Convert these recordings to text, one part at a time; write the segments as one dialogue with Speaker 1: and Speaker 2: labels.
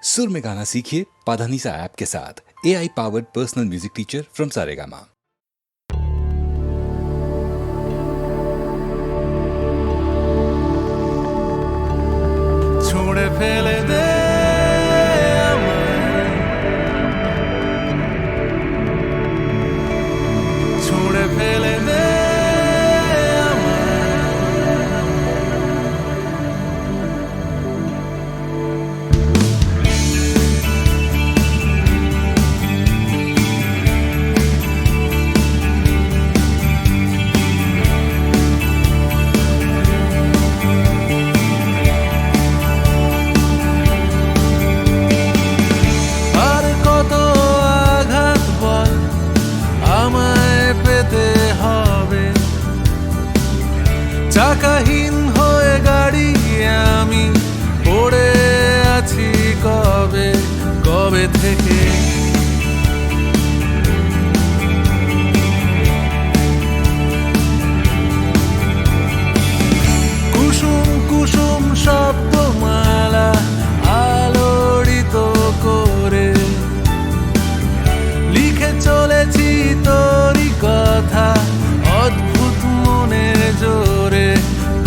Speaker 1: सुर में गाना सीखिए पाधानीसा ऐप के साथ। AI powered personal music teacher from Saregama.
Speaker 2: ছুঁড়ে ফেলে দে আমায়, ছুঁড়ে ফেলে দে আর কত আঘাত বল আমায় পেতে হবে, চাকাহীন হয়ে গাড়ি আমি পড়ে আছি কবে কবে থেকে। কুসুম কুসুম শব্দমালা আলোড়িত করে লিখে চলেছি তোরই কথা অদ্ভুত মনের জোরে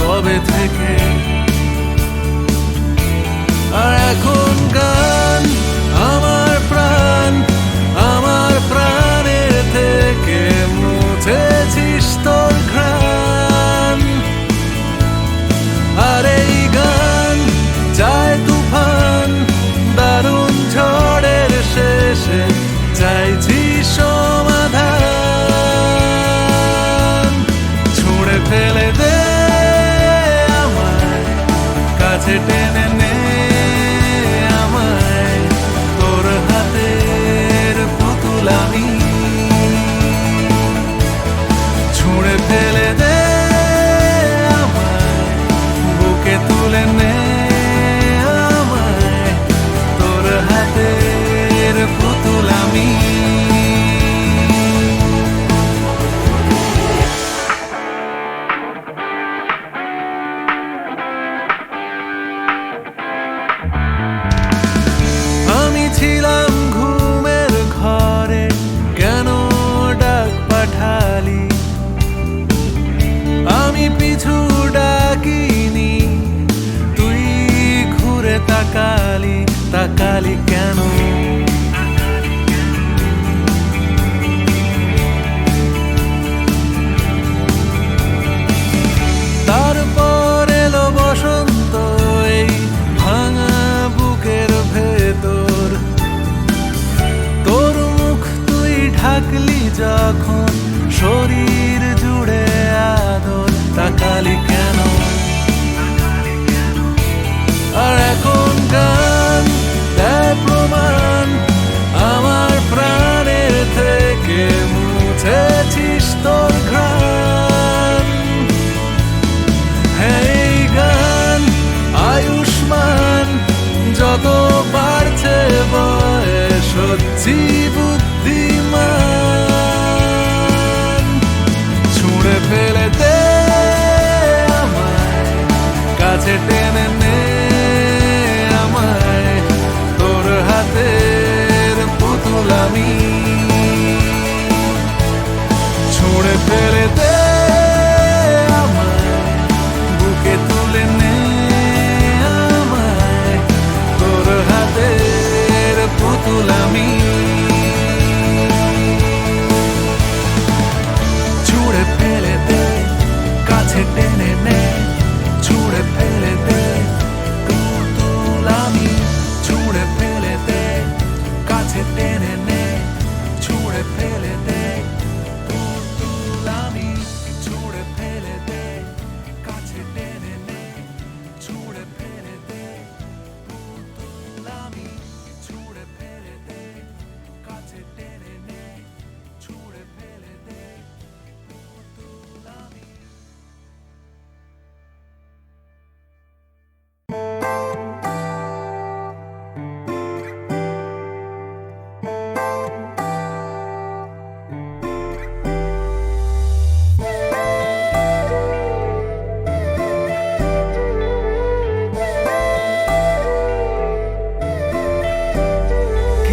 Speaker 2: কবে থেকে। আর এখন গান আমার প্রাণ, আমার প্রাণের থেকে মুছেছিস তোর ঘ্রাণ। আর এই গান চায় তুফান, দারুণ ঝড়ের শেষে চাইছি সমাধান। ছুঁড়ে ফেলে দে আমায়, কাছে টেনে নে আমায়, তোর হাতের পুতুল আমি। ছুঁড়ে ফেলে দে আমায়, বুকে তুলে নে আমায়, তোর হাতের পুতুল আমি। আমি ছিলাম ঘুমের ঘরে, কেন ডাক পাঠালি? আমি পিছু ডাকিনি, তুই ঘুরে তাকালি, তাকালি কেন? তারপর এলো বসন্ত এই ভাঙা বুকের ভেতর, তোর মুখ তুই ঢাকলি যখন শরীর জুড়ে আদর, তাকালি কেন? আর এখন গান দেয় প্রমাণ আমার প্রাণের থেকে মুছেছিস তোর ঘ্রাণ। এই গান আয়ুষ্মান, যত বাড়ছে বয়স হচ্ছি বুদ্ধিমান। ছুঁড়ে ফেলে দে আমায়, কাছে টেনে নে আমায়, তোর হাতের পুতুল আমি। ছুঁড়ে ফেলে দে আমায়, বুকে তুলে নে আমায়, তোর হাতের পুতুল আমি। ছুঁড়ে ফেলে দে, কাছে টেনে নে, ছুঁড়ে ফেলে দে পুতুল আমি। ছুঁড়ে ফেলে দে, কাছে টেনে নে, ছুঁড়ে ফেলে দে পুতুল আমি। ছুঁড়ে ফেলে দে, কাছে টেনে নে, ছুঁড়ে ফেলে দে পুতুল আমি। ছুঁড়ে ফেলে দে, কাছে টেনে নে, ছুঁড়ে ফেলে দে পুতুল আমি।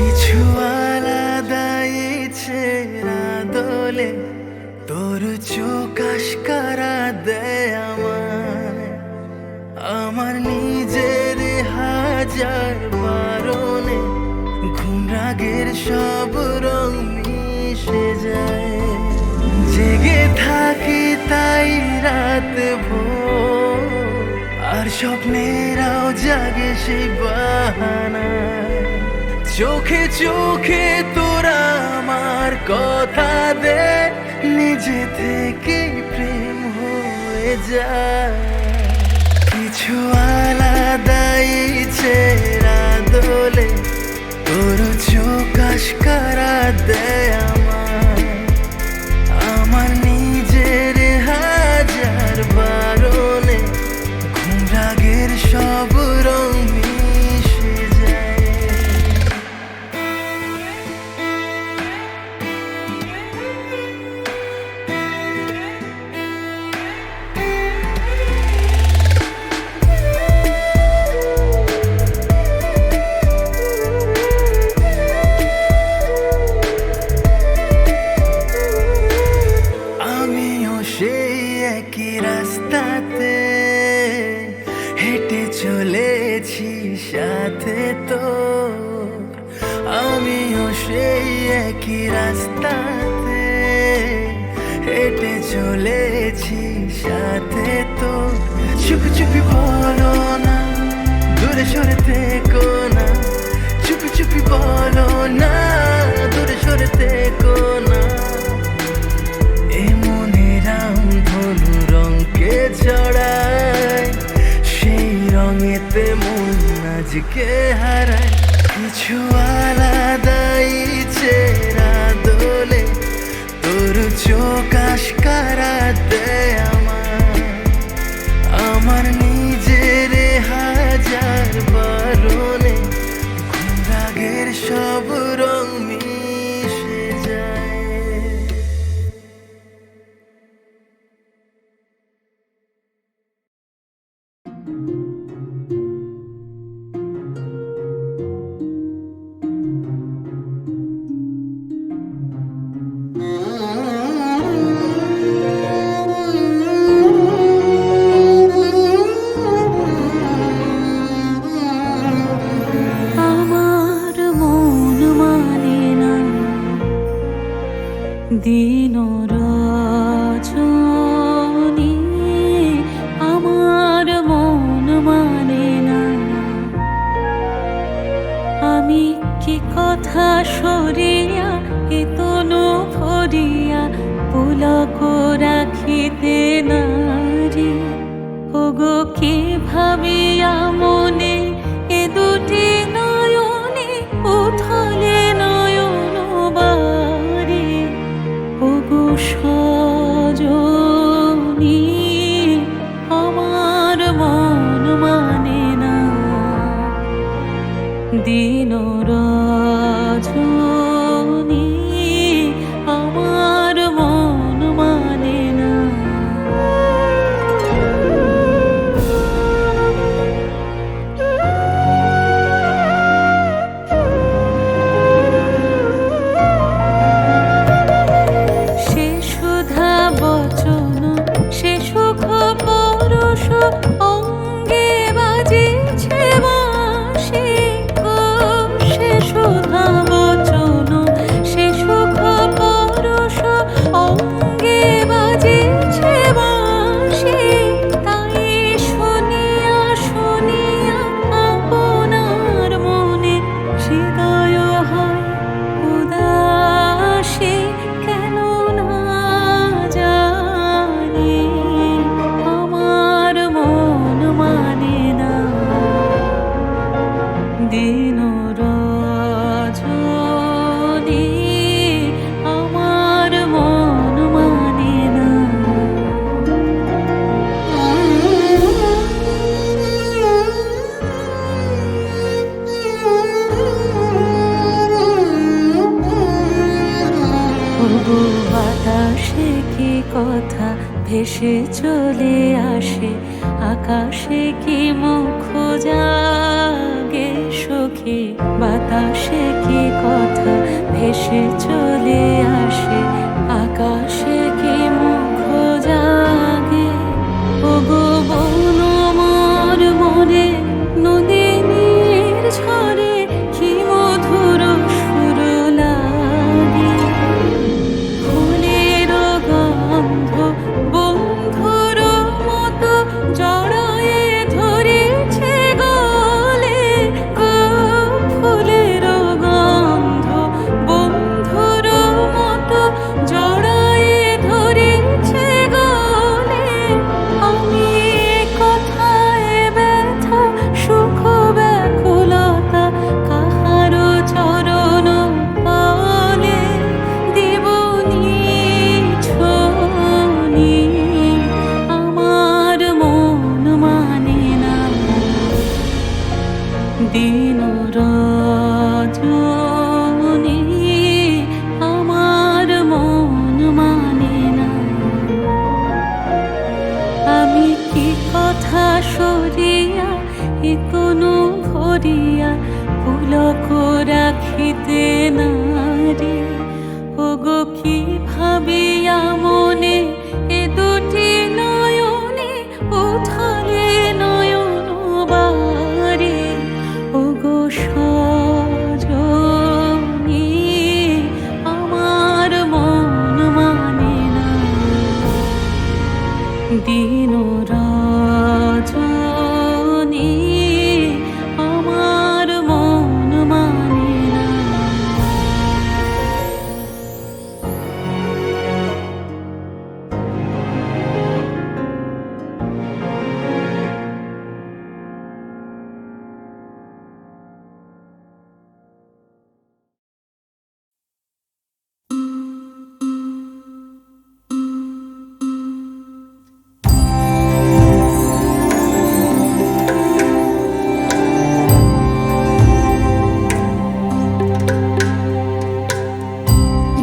Speaker 3: কিছু আলাদা ছেড়া দোলে তোর চোখ আশকারা দেয় আমার নিজের হাজার বারণে ঘুম রাগের সব রং মিশে যায় জেগে থাকি তাই রাত ভোর আর স্বপ্নেরাও জাগে সেই বাহানায় চোখে চোখে তোরা আমার কথা দে নিজে থেকে প্রেম হয়ে যায় কিছু আলাদাই ছেড়া দোলে তোর চোখ আশকারা দেয় আমার নিজের হাজার বারণে ঘুম রাগের সব রং মিশে যায় আমিও সেই একই রাস্তাতে হেঁটে চলেছি সাথে তো আমিও সেই একই রাস্তাতে হেঁটে চলেছি সাথে তো চুপি চুপি বলো না দূরে সরে থেকো না চুপি চুপি বলো না দূরে সরে থেকো না ধনু রঙকে ছড়ায় সেই রঙেতে মন আজকে হারায় কিছু আলাদাই ছেড়া দোলে তোর চোখ আশকারা দেয় আমার নিজের হাজার বারণে ঘুম রাগের সব রং মিশে যায়
Speaker 4: দিন রজনী আমার মন মানে না আমি কি কথা সরিয়া এ তনু ভরিয়া পুলক রাখিতে নারী ওগো কি ভাবিয়া মনে এ দুটি নয়নে উথলে নয়ন বাড়ি ওগো সজনী আমার মন মানে না দিন রজনী আমার মন মানে না সে সুধা বচন সে সুখ পরশ অঙ্গে বাজিছে বাঁশি গো সে সুধা বচন সে সুখ পরশ অঙ্গে বাজিছে বাঁশি তাই শুনিয়া শুনিয়া আপনার মনে হৃদয় হয় উদাসী কেন না জানি আমার মন মানে না দিন রজনী আমার মন মানে না ওগো বাতাসে কি কথা ভেসে চলে আসে আকাশে কি মুখ জাগে চোখে বাতাসে কি কথা ভেসে চলে আসে, আকাশে কি মুখ জাগে। ওগো বন আমার মনে নদীর ঝরে কি মধুর সুর লাগে। ফুলের গন্ধ বন্ধুর মতো জড়ায়ে ধরেছে গলে গো। ফুলের গন্ধ বন্ধুর মতো জড়ায়ে ধরেছে গলে। আমি কথায় ব্যথা সুখ ব্যাকুলতা কাহারো চরণ তলে দেবনি ছনি। আমার মন মানে না দিন রজনী, আমার মন মানে না। আমি কি কথা সরিয়া এ কোনো ভরিয়া পুলক রাখিতে নারি। ওগো কি ভাবিয়া মনে এ দুটি নয়নে উথালে নয়ন বারে। ওগো সজনী, আমার মন মানে না দিন রজনী, আমার মন মানে না।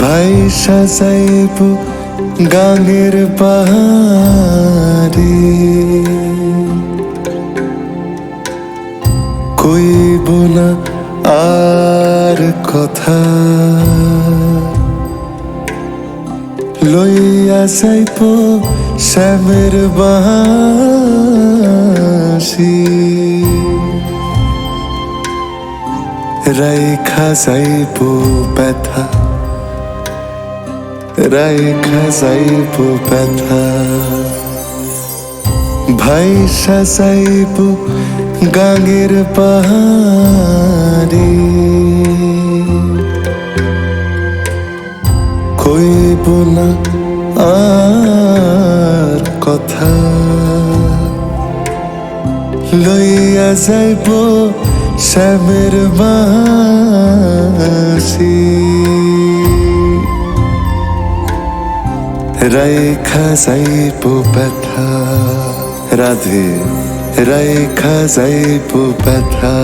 Speaker 3: ভাই সাজাইব গানের বাহারি, কইব না আর কথা। লইয়া যাইব শ্যামের বাঁশি, রাইখা যাইব ব্যথা, রাইখা যাইব ব্যথা। ভাই সাজাইব গাঙের পাহাড়ি, কইব না আর কথা। লইয়া যাইব শ্যামের বাঁশি, রাইখা যাইব ব্যথা। রাধে রাইখা যাইব ব্যথা।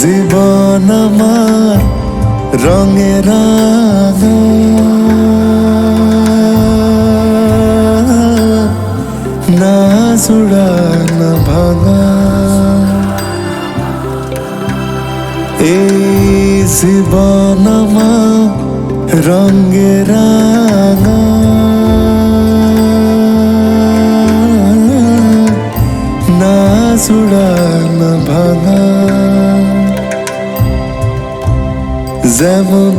Speaker 3: জীবন আমার রঙে রাঙা, না জোড়া না ভাঙা। এই জীবন আমার রঙে রাঙা, না জোড়া না ভাঙা। যেমন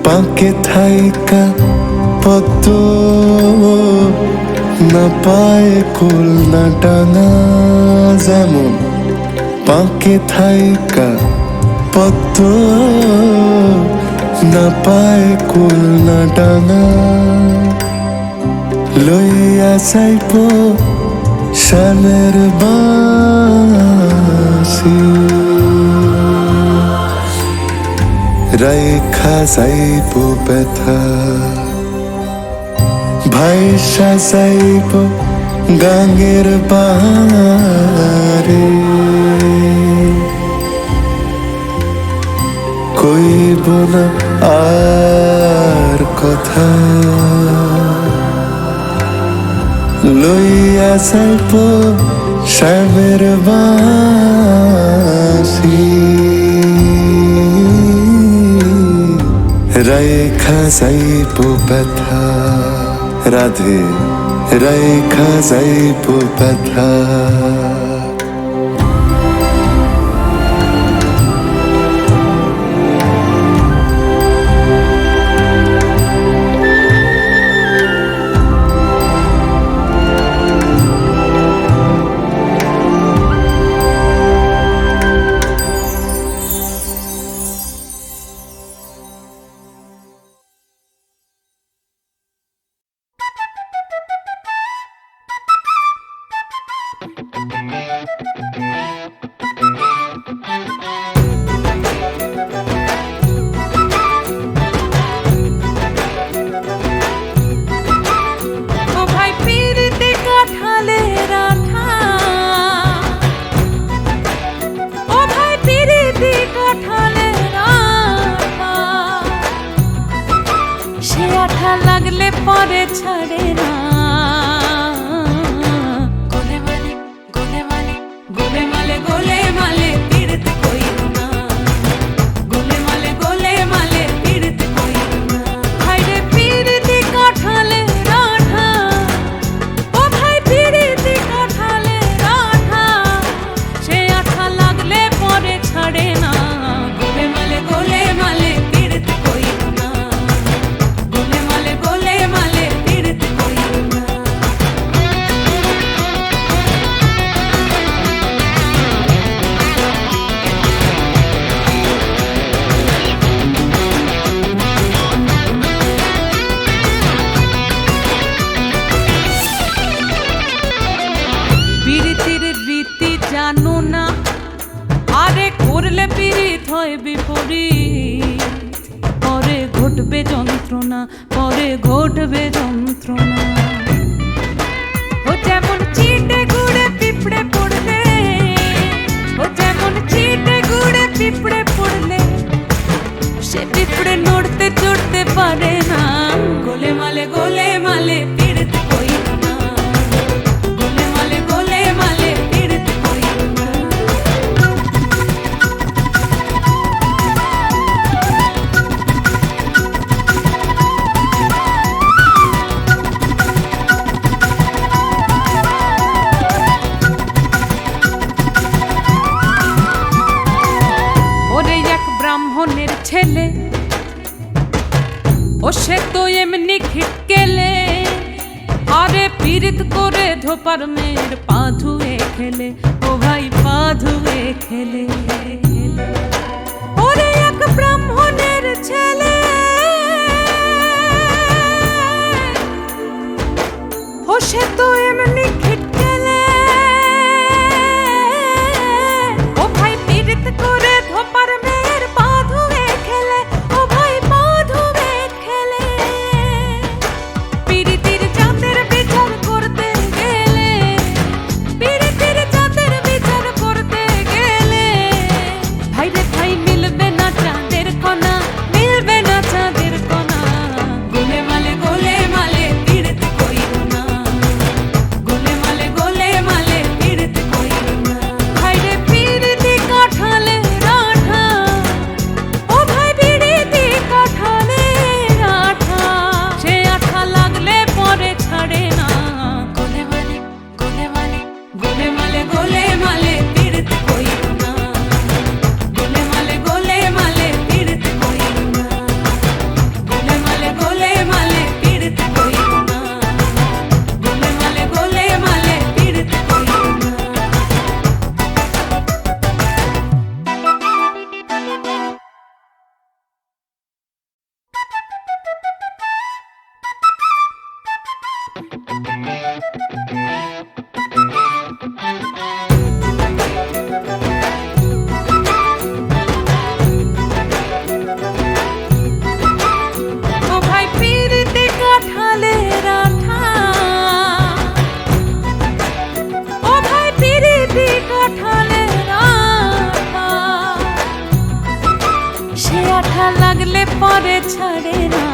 Speaker 3: পাকে থাইকা পদ্ম না পায় কুল না ডাঙা। যেমন পাকে থাইকা পদ্ম না পায় কুল না ডাঙা। লইয়া যাইব শ্যামের বাঁশি, রাইখা যাইব ব্যথা। ভাই সাজাইব গাঙের বারে কইব না আর কথা লইয়া যাইব শ্যামের বাঁশি রেখা যাইব ব্যথা রাধে রেখা যাইব ব্যথা
Speaker 4: ও ভাই পিরিতে কাঁঠালের আঠা, ও ভাই পিরিতে কাঁঠালের আঠা, সে আঠা লাগলে পরে ছাড়ে না। গোলে মালে গোলে মালে গোলে মালে গোলে মালে পীড়িত কইরো না, গোলে মালে গোলে মালে পীড়িত কইরো না। ভাই রে পিরিতে কাঁঠালের আঠা, ও ভাই পিরিতে কাঁঠালের আঠা, সে আঠা লাগলে পরে ছাড়ে না। গোলে মালে পীড়িত কইরো না, গোলে মালে পীড়িত কইরো না। পীড়িতের রীতি জানো না, আরে করলে পীড়িত হয় বিপরীত, পরে ঘটবে যন্ত্রণা, পরে ঘটবে যন্ত্রণা। ও যেমন চিটে গুড়ে পিঁপড়ে পড়লে, ও যেমন চিটে গুড়ে পিঁপড়ে পড়লে, সে পিঁপড়ে নড়তে চড়তে পারে না। গোলে মালে পীড়িত কইরো না, গোলে মালে পীড়িত কইরো না। ওরে এক ব্রাহ্মণের ছেলে, ও সে তো এমনি খিটকেলে, আরে পীড়িত করে ধোপার মেয়ের পা ধুয়ে খেলে, ও ভাই পা ধুয়ে খেলে। ওরে এক ব্রাহ্মণের ছেলে, ও সে তো এমনি খিটকেলে, ও ভাই পীড়িত করে ধোপার মেয়ের পা ধুয়ে খেলে, ও ভাই পা ধুয়ে খেলে। পীড়িতির জাতের বিচার করতে গেলে, পীড়িতির জাতের বিচার করতে গেলে, ভাই রে ভাই মিলবে না চাঁদের কণা, মিলবে না চাঁদের কণা। গোলে মালে পীড়িত কইরো না, গোলে লাগলে পরে ছাড়ে না।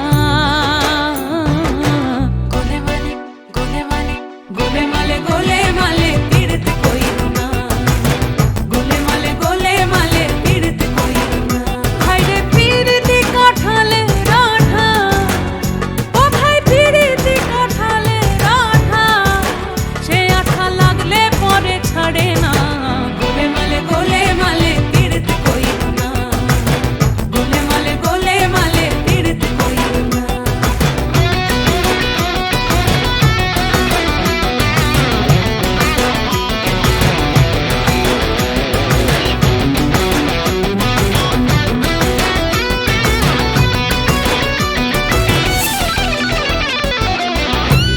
Speaker 4: গোলেমালে গোলেমালে গোলেমালে গোলেমালে পীড়িত কইরো না। গোলেমালে গোলেমালে পীড়িত কইরো না। হায়রে পীড়িতি কাঁঠালে রাঠা, ও ভাই পীড়িতি কাঁঠালে রাঠা, সে আঠা লাগলে পরে ছাড়ে না। গোলেমালে গোলেমালে পীড়িত কইরো না। গোলেমালে গোলেমালে পীড়িত কইরো না।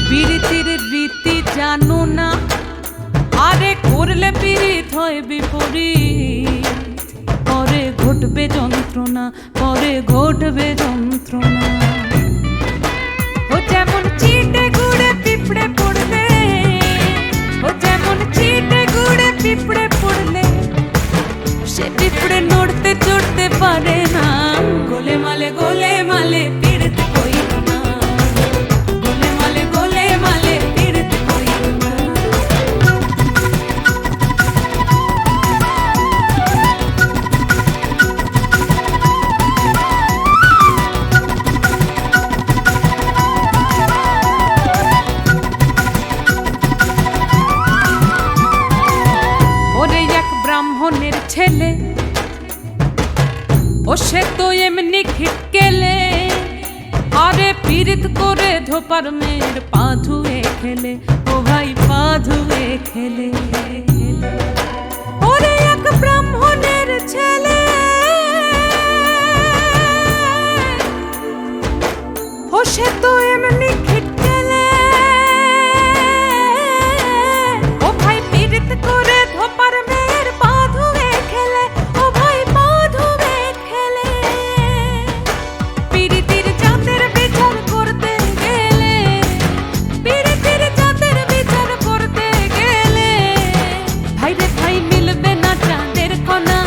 Speaker 4: পীড়িতির রীতি জানো না, আরে করলে পীড়িত হয় বিপরীত। পরে ঘটবে যন্ত্রণা, পরে ঘটবে যন্ত্রণা। ও যেমন চিটে গুড়ে পিঁপড়ে পড়লে, ও যেমন চিটে গুড়ে পিঁপড়ে পড়লে, সে পিঁপড়ে নড়তে চড়তে পারে না। গোলেমালে গোলেমালে পীড়িত কইরো না। গোলেমালে গোলেমালে পীড়িত কইরো না। ওরে এক ব্রাহ্মণের ছেলে, ও সে তো এমনি খিটকেলে, আরে পীড়িত করে ধোপার মেয়ের পা ধুয়ে খেলে, ও ভাই পা ধুয়ে খেলে। ওরে এক ব্রাহ্মণের ছেলে, ও সে তো এমনি খিটকেলে, ও ভাই পীড়িত করে ধোপার মেয়ের পা ধুয়ে খেলে, ও ভাই পা ধুয়ে খেলে। পীড়িতির জাতের বিচার করতে গেলে, পীড়িতির জাতের বিচার করতে গেলে, ভাই রে ভাই মিলবে না চাঁদের কণা।